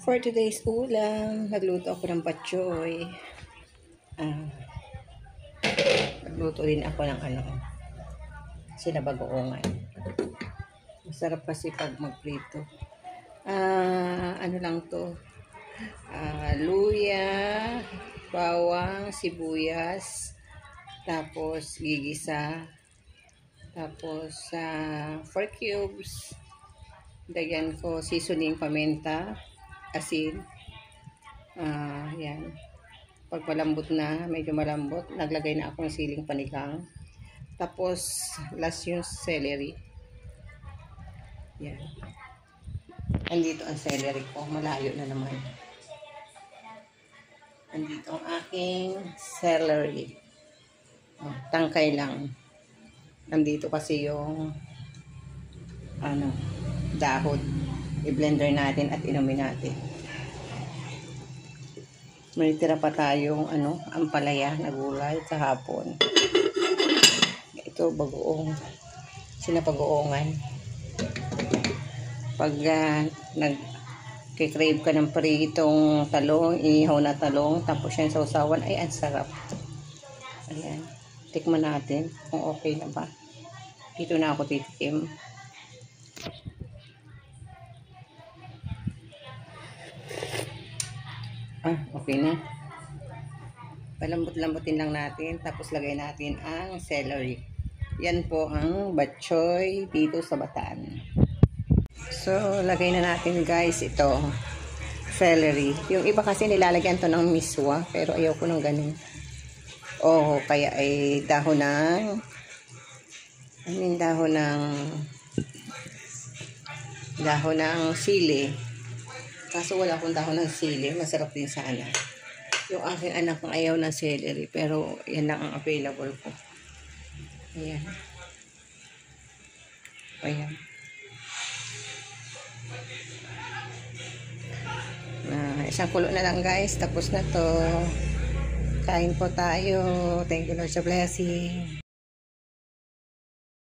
For today's ulam, nagluto ako ng batchoy. Nagluto din ako ng sinabagoongan. Masarap kasi pag magprito. Ano lang to? Luya, bawang, sibuyas, tapos gigisa, tapos 4 cubes. Lagyan ko seasoning, paminta, asin. Yan. Pag malambot na, medyo malambot, naglagay na ako ng siling panigang. Tapos, last yung celery. Yan. Andito ang celery ko. Malayo na naman. Andito ang aking celery. Tangkay lang. Andito kasi yung dahon. I-blender natin at inumin natin. May tira pa tayong ampalaya na gulay kahapon. Ito bagoong sinabagoongan. Pag nag-crave ka ng pritong talong, inihaw na talong, tapos yan sa usawan, ay ang sarap. Ayan. Tikman natin kung okay na ba. Dito na ako titikim. Okay na. Palambot-lambutin lang natin. Tapos lagay natin ang celery. Yan po ang batchoy dito sa Bataan. So, lagay na natin guys ito. Celery. Yung iba kasi nilalagyan to ng miswa. Pero ayaw ko ng ganun. Kaya ay dahon ng sili. Kaso wala akong dahon ng sili. Masarap din sana. Yung aking anak ang ayaw ng celery. Pero yan lang ang available ko. Ayan. Ayan. Isang kulo na lang guys. Tapos na to. Kain po tayo. Thank you Lord sa blessing.